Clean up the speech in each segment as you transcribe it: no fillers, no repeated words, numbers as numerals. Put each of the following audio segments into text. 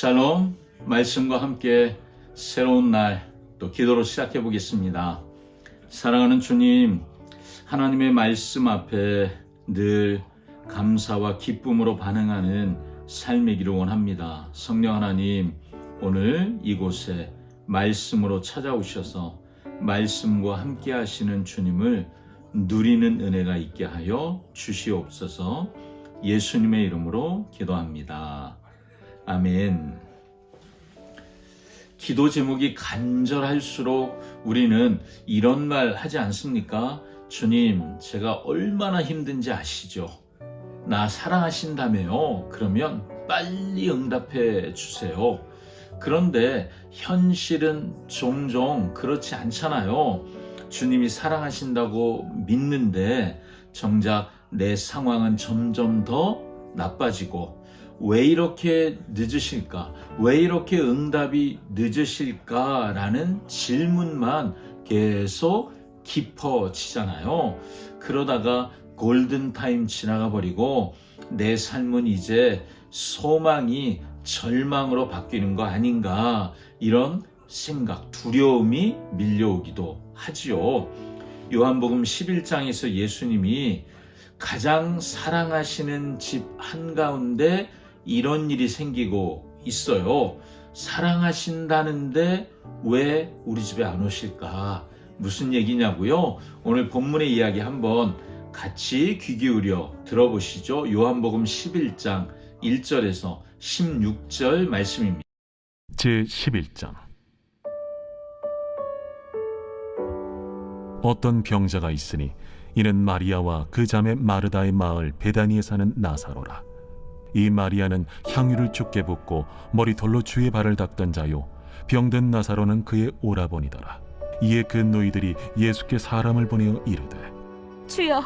샬롬, 말씀과 함께 새로운 날 또 기도로 시작해 보겠습니다. 사랑하는 주님, 하나님의 말씀 앞에 늘 감사와 기쁨으로 반응하는 삶이기를 원합니다. 성령 하나님, 오늘 이곳에 말씀으로 찾아오셔서 말씀과 함께 하시는 주님을 누리는 은혜가 있게 하여 주시옵소서. 예수님의 이름으로 기도합니다. 아멘. 기도 제목이 간절할수록 우리는 이런 말 하지 않습니까? 주님, 제가 얼마나 힘든지 아시죠? 나 사랑하신다며요. 그러면 빨리 응답해 주세요. 그런데 현실은 종종 그렇지 않잖아요. 주님이 사랑하신다고 믿는데 정작 내 상황은 점점 더 나빠지고, 왜 이렇게 늦으실까? 왜 이렇게 응답이 늦으실까라는 질문만 계속 깊어지잖아요. 그러다가 골든타임 지나가 버리고 내 삶은 이제 소망이 절망으로 바뀌는 거 아닌가, 이런 생각, 두려움이 밀려오기도 하지요. 요한복음 11장에서 예수님이 가장 사랑하시는 집 한가운데 이런 일이 생기고 있어요. 사랑하신다는데 왜 우리 집에 안 오실까? 무슨 얘기냐고요? 오늘 본문의 이야기 한번 같이 귀 기울여 들어보시죠. 요한복음 11장 1절에서 16절 말씀입니다. 제11장. 어떤 병자가 있으니 이는 마리아와 그 자매 마르다의 마을 베다니에 사는 나사로라. 이 마리아는 향유를 죽게 붓고 머리털로 주의 발을 닦던 자요, 병든 나사로는 그의 오라버니더라. 이에 그 노이들이 예수께 사람을 보내어 이르되, 주여,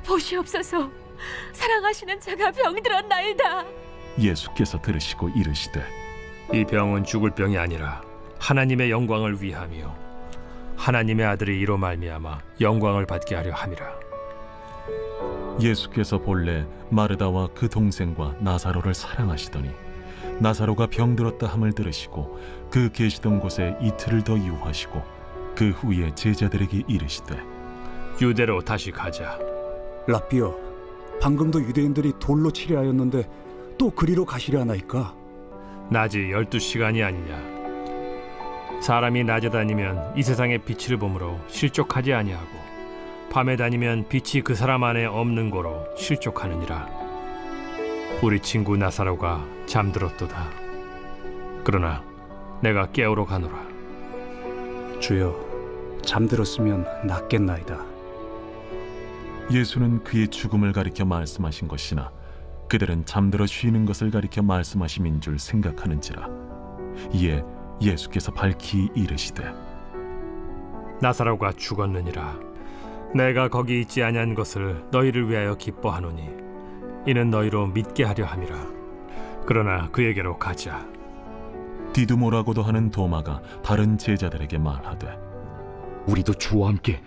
보시옵소서. 사랑하시는 자가 병들었나이다. 예수께서 들으시고 이르시되, 이 병은 죽을 병이 아니라 하나님의 영광을 위함이요 하나님의 아들이 이로 말미암아 영광을 받게 하려 함이라. 예수께서 본래 마르다와 그 동생과 나사로를 사랑하시더니 나사로가 병들었다 함을 들으시고 그 계시던 곳에 이틀을 더 유하시고 그 후에 제자들에게 이르시되, 유대로 다시 가자. 랍비여, 방금도 유대인들이 돌로 치려 하였는데 또 그리로 가시려 하나이까? 낮이 12시간이 아니냐. 사람이 낮에 다니면 이 세상의 빛을 보므로 실족하지 아니하고 밤에 다니면 빛이 그 사람 안에 없는 고로 실족하느니라. 우리 친구 나사로가 잠들었도다. 그러나 내가 깨우러 가노라. 주여, 잠들었으면 낫겠나이다. 예수는 그의 죽음을 가리켜 말씀하신 것이나 그들은 잠들어 쉬는 것을 가리켜 말씀하심인 줄 생각하는지라. 이에 예수께서 밝히 이르시되, 나사로가 죽었느니라. 내가 거기 있지 아니한 것을 너희를 위하여 기뻐하노니 이는 너희로 믿게 하려 함이라. 그러나 그에게로 가자. 디두모라고도 하는 도마가 다른 제자들에게 말하되, 우리도 주와 함께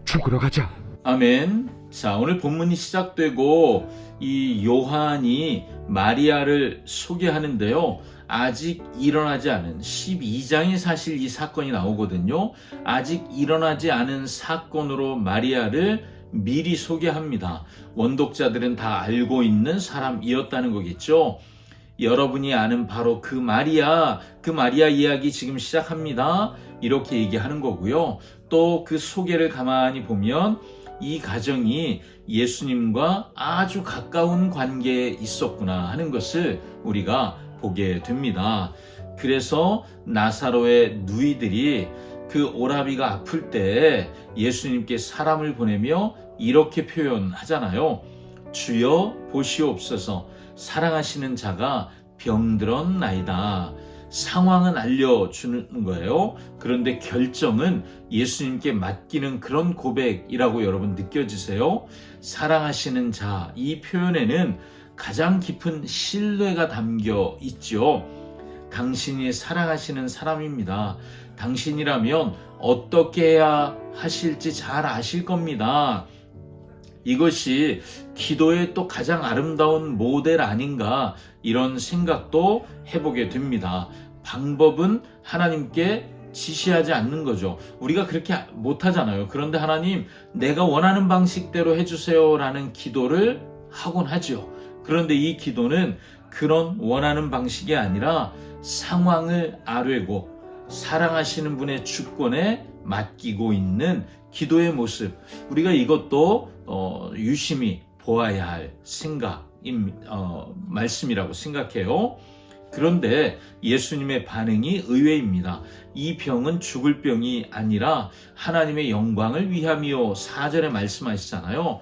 죽으러 가자. 아멘. 자, 오늘 본문이 시작되고 이 요한이 마리아를 소개하는데요, 아직 일어나지 않은 12장에 사실 이 사건이 나오거든요. 아직 일어나지 않은 사건으로 마리아를 미리 소개합니다. 원독자들은 다 알고 있는 사람이었다는 거겠죠. 여러분이 아는 바로 그 마리아 이야기 지금 시작합니다. 이렇게 얘기하는 거고요. 또 그 소개를 가만히 보면 이 가정이 예수님과 아주 가까운 관계에 있었구나 하는 것을 우리가 보게 됩니다. 그래서 나사로의 누이들이 그 오라비가 아플 때 예수님께 사람을 보내며 이렇게 표현하잖아요. 주여, 보시옵소서. 사랑하시는 자가 병들었나이다. 상황은 알려주는 거예요. 그런데 결정은 예수님께 맡기는 그런 고백이라고 여러분 느껴지세요? 사랑하시는 자, 이 표현에는 가장 깊은 신뢰가 담겨 있죠. 당신이 사랑하시는 사람입니다. 당신이라면 어떻게 해야 하실지 잘 아실 겁니다. 이것이 기도의 또 가장 아름다운 모델 아닌가 이런 생각도 해보게 됩니다. 방법은 하나님께 지시하지 않는 거죠. 우리가 그렇게 못하잖아요. 그런데 하나님 내가 원하는 방식대로 해주세요 라는 기도를 하곤 하죠. 그런데 이 기도는 그런 원하는 방식이 아니라 상황을 아뢰고 사랑하시는 분의 주권에 맡기고 있는 기도의 모습, 우리가 이것도 유심히 보아야 할 말씀이라고 생각해요. 그런데 예수님의 반응이 의외입니다. 이 병은 죽을 병이 아니라 하나님의 영광을 위함이요 4절에 말씀하시잖아요.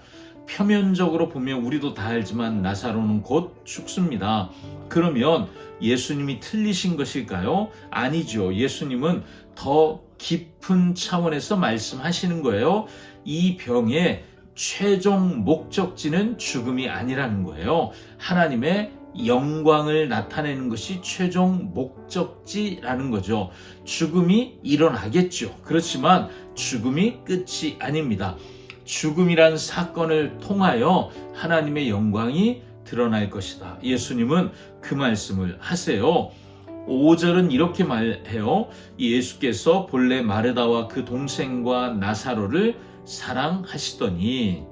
표면적으로 보면 우리도 다 알지만 나사로는 곧 죽습니다. 그러면 예수님이 틀리신 것일까요? 아니죠. 예수님은 더 깊은 차원에서 말씀하시는 거예요. 이 병의 최종 목적지는 죽음이 아니라는 거예요. 하나님의 영광을 나타내는 것이 최종 목적지라는 거죠. 죽음이 일어나겠죠. 그렇지만 죽음이 끝이 아닙니다. 죽음이란 사건을 통하여 하나님의 영광이 드러날 것이다. 예수님은 그 말씀을 하세요. 5절은 이렇게 말해요. 예수께서 본래 마르다와 그 동생과 나사로를 사랑하시더니,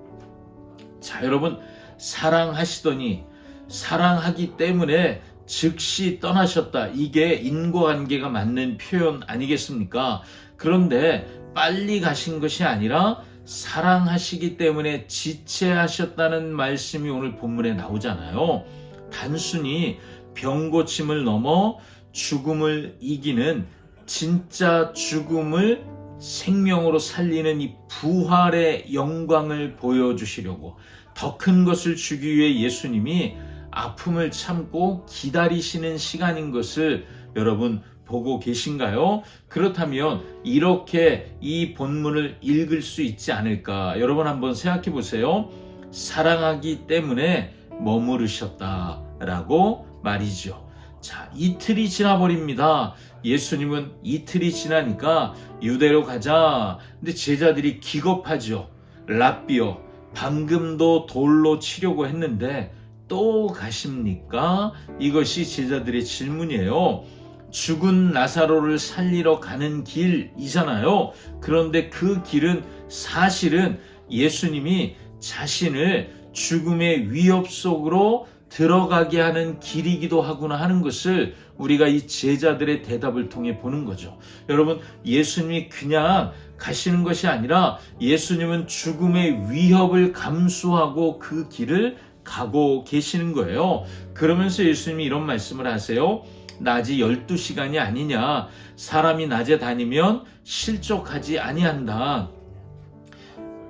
자 여러분, 사랑하기 때문에 즉시 떠나셨다. 이게 인과관계가 맞는 표현 아니겠습니까? 그런데 빨리 가신 것이 아니라 사랑하시기 때문에 지체하셨다는 말씀이 오늘 본문에 나오잖아요. 단순히 병고침을 넘어 죽음을 이기는 진짜 죽음을 생명으로 살리는 이 부활의 영광을 보여주시려고 더 큰 것을 주기 위해 예수님이 아픔을 참고 기다리시는 시간인 것을 여러분 보고 계신가요? 그렇다면 이렇게 이 본문을 읽을 수 있지 않을까? 여러분 한번 생각해 보세요. 사랑하기 때문에 머무르셨다라고 말이죠. 자, 이틀이 지나버립니다. 예수님은 이틀이 지나니까 유대로 가자. 근데 제자들이 기겁하죠. 랍비요, 방금도 돌로 치려고 했는데 또 가십니까? 이것이 제자들의 질문이에요. 죽은 나사로를 살리러 가는 길이잖아요. 그런데 그 길은 사실은 예수님이 자신을 죽음의 위협 속으로 들어가게 하는 길이기도 하구나 하는 것을 우리가 이 제자들의 대답을 통해 보는 거죠. 여러분, 예수님이 그냥 가시는 것이 아니라 예수님은 죽음의 위협을 감수하고 그 길을 가고 계시는 거예요. 그러면서 예수님이 이런 말씀을 하세요. 낮이 12시간이 아니냐. 사람이 낮에 다니면 실족하지 아니한다.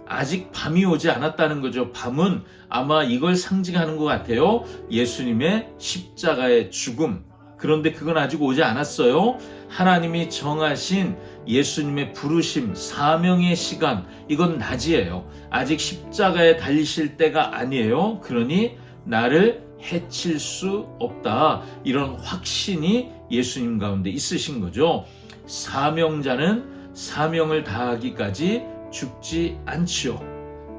아직 밤이 오지 않았다는 거죠. 밤은 아마 이걸 상징하는 것 같아요. 예수님의 십자가의 죽음. 그런데 그건 아직 오지 않았어요. 하나님이 정하신 예수님의 부르심, 사명의 시간, 이건 낮이에요. 아직 십자가에 달리실 때가 아니에요. 그러니 나를 해칠 수 없다. 이런 확신이 예수님 가운데 있으신 거죠. 사명자는 사명을 다하기까지 죽지 않지요.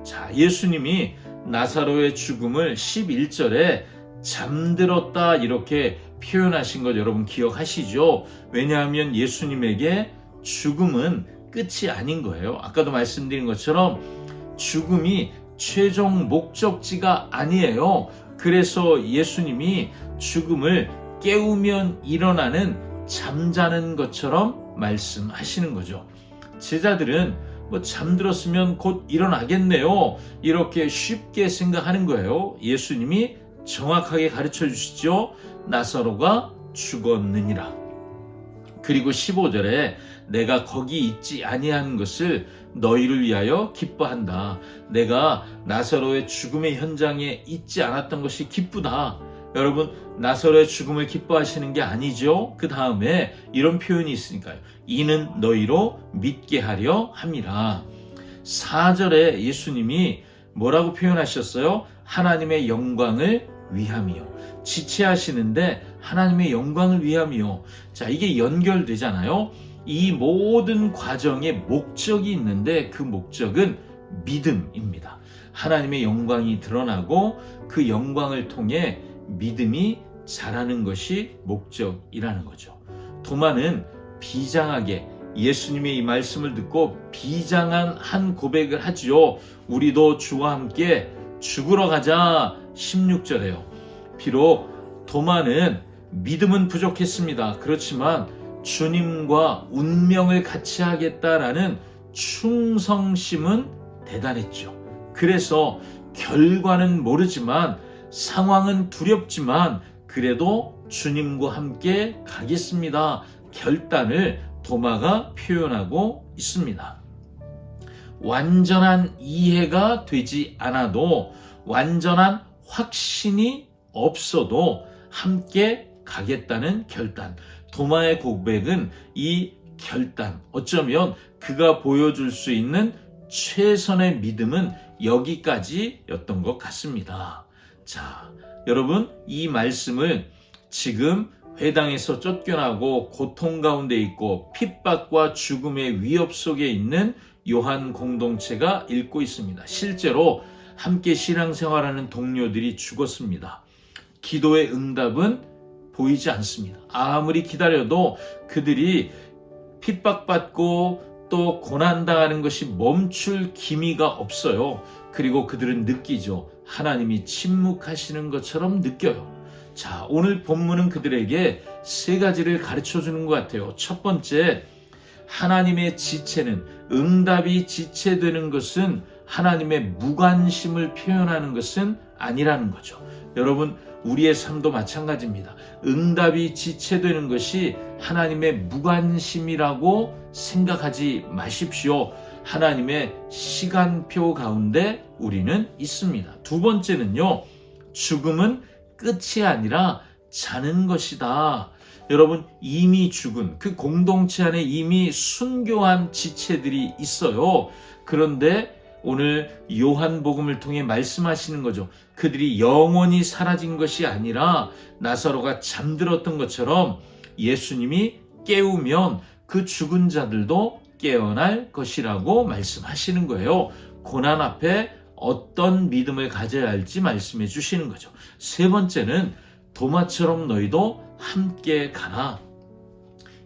자, 예수님이 나사로의 죽음을 11절에 잠들었다 이렇게 표현하신 것 여러분 기억하시죠? 왜냐하면 예수님에게 죽음은 끝이 아닌 거예요. 아까도 말씀드린 것처럼 죽음이 최종 목적지가 아니에요. 그래서 예수님이 죽음을 깨우면 일어나는 잠자는 것처럼 말씀하시는 거죠. 제자들은 잠들었으면 곧 일어나겠네요. 이렇게 쉽게 생각하는 거예요. 예수님이 정확하게 가르쳐 주시죠. 나사로가 죽었느니라. 그리고 15절에 내가 거기 있지 아니한 것을 너희를 위하여 기뻐한다. 내가 나사로의 죽음의 현장에 있지 않았던 것이 기쁘다. 여러분, 나사로의 죽음을 기뻐하시는 게 아니죠. 그 다음에 이런 표현이 있으니까요. 이는 너희로 믿게 하려 함이라. 4절에 예수님이 뭐라고 표현하셨어요? 하나님의 영광을 위함이요. 지체하시는데 하나님의 영광을 위함이요. 자, 이게 연결되잖아요. 이 모든 과정에 목적이 있는데 그 목적은 믿음입니다. 하나님의 영광이 드러나고 그 영광을 통해 믿음이 자라는 것이 목적이라는 거죠. 도마는 비장하게 예수님의 이 말씀을 듣고 비장한 한 고백을 하지요. 우리도 주와 함께 죽으러 가자. 16절에요. 비록 도마는 믿음은 부족했습니다. 그렇지만 주님과 운명을 같이 하겠다라는 충성심은 대단했죠. 그래서 결과는 모르지만 상황은 두렵지만 그래도 주님과 함께 가겠습니다. 결단을 도마가 표현하고 있습니다. 완전한 이해가 되지 않아도 완전한 확신이 없어도 함께 가겠다는 결단. 도마의 고백은 이 결단, 어쩌면 그가 보여줄 수 있는 최선의 믿음은 여기까지였던 것 같습니다. 자, 여러분, 이 말씀을 지금 회당에서 쫓겨나고 고통 가운데 있고 핍박과 죽음의 위협 속에 있는 요한 공동체가 읽고 있습니다. 실제로 함께 신앙생활하는 동료들이 죽었습니다. 기도의 응답은 보이지 않습니다. 아무리 기다려도 그들이 핍박받고 또 고난당하는 것이 멈출 기미가 없어요. 그리고 그들은 느끼죠. 하나님이 침묵하시는 것처럼 느껴요. 자, 오늘 본문은 그들에게 세 가지를 가르쳐 주는 것 같아요. 첫 번째, 하나님의 지체는, 응답이 지체되는 것은 하나님의 무관심을 표현하는 것은 아니라는 거죠. 여러분, 우리의 삶도 마찬가지입니다. 응답이 지체되는 것이 하나님의 무관심이라고 생각하지 마십시오. 하나님의 시간표 가운데 우리는 있습니다. 두 번째는요, 죽음은 끝이 아니라 자는 것이다. 여러분, 이미 죽은 그 공동체 안에 이미 순교한 지체들이 있어요. 그런데 오늘 요한복음을 통해 말씀하시는 거죠. 그들이 영원히 사라진 것이 아니라 나사로가 잠들었던 것처럼 예수님이 깨우면 그 죽은 자들도 깨어날 것이라고 말씀하시는 거예요. 고난 앞에 어떤 믿음을 가져야 할지 말씀해 주시는 거죠. 세 번째는 도마처럼 너희도 함께 가라.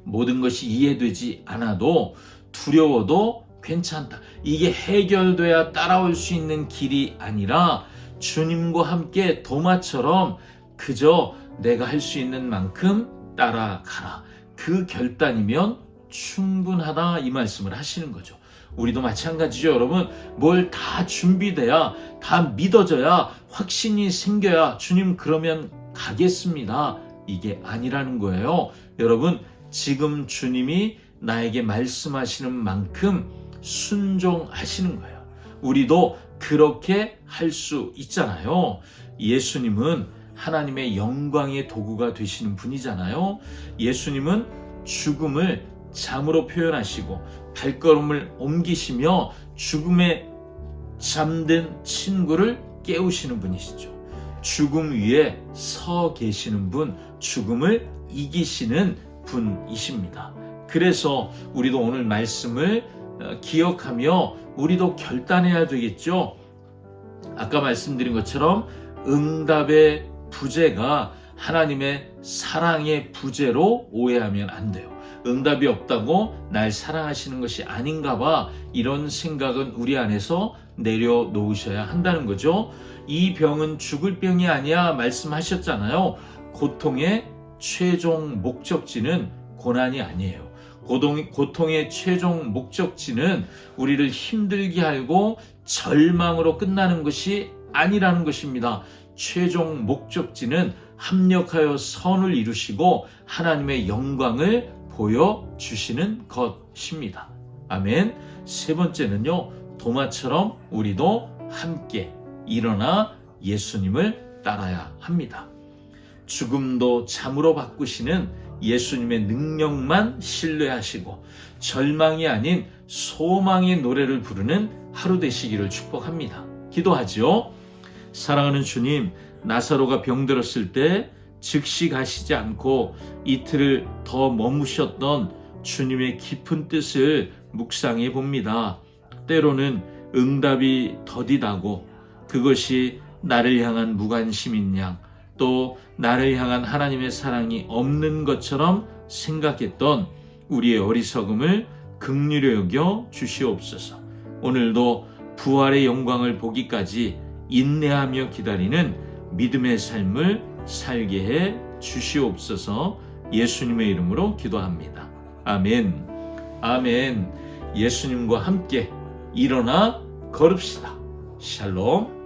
모든 것이 이해되지 않아도 두려워도 괜찮다. 이게 해결돼야 따라올 수 있는 길이 아니라 주님과 함께 도마처럼 그저 내가 할 수 있는 만큼 따라가라. 그 결단이면 충분하다, 이 말씀을 하시는 거죠. 우리도 마찬가지죠, 여러분. 뭘 다 준비돼야, 다 믿어져야, 확신이 생겨야 주님 그러면 가겠습니다. 이게 아니라는 거예요. 여러분, 지금 주님이 나에게 말씀하시는 만큼 순종하시는 거예요. 우리도 그렇게 할 수 있잖아요. 예수님은 하나님의 영광의 도구가 되시는 분이잖아요. 예수님은 죽음을 잠으로 표현하시고 발걸음을 옮기시며 죽음에 잠든 친구를 깨우시는 분이시죠. 죽음 위에 서 계시는 분, 죽음을 이기시는 분이십니다. 그래서 우리도 오늘 말씀을 기억하며 우리도 결단해야 되겠죠. 아까 말씀드린 것처럼 응답의 부재가 하나님의 사랑의 부재로 오해하면 안 돼요. 응답이 없다고 날 사랑하시는 것이 아닌가 봐, 이런 생각은 우리 안에서 내려놓으셔야 한다는 거죠. 이 병은 죽을 병이 아니야 말씀하셨잖아요. 고통의 최종 목적지는 고난이 아니에요. 고통의 최종 목적지는 우리를 힘들게 하고 절망으로 끝나는 것이 아니라는 것입니다. 최종 목적지는 합력하여 선을 이루시고 하나님의 영광을 보여주시는 것입니다. 아멘. 세 번째는요, 도마처럼 우리도 함께 일어나 예수님을 따라야 합니다. 죽음도 잠으로 바꾸시는 예수님의 능력만 신뢰하시고 절망이 아닌 소망의 노래를 부르는 하루 되시기를 축복합니다. 기도하죠. 사랑하는 주님, 나사로가 병들었을 때 즉시 가시지 않고 이틀을 더 머무셨던 주님의 깊은 뜻을 묵상해 봅니다. 때로는 응답이 더디다고 그것이 나를 향한 무관심인 양, 또 나를 향한 하나님의 사랑이 없는 것처럼 생각했던 우리의 어리석음을 긍휼히 여겨 주시옵소서. 오늘도 부활의 영광을 보기까지 인내하며 기다리는 믿음의 삶을 살게 해 주시옵소서. 예수님의 이름으로 기도합니다. 아멘. 아멘. 예수님과 함께 일어나 걸읍시다. 샬롬.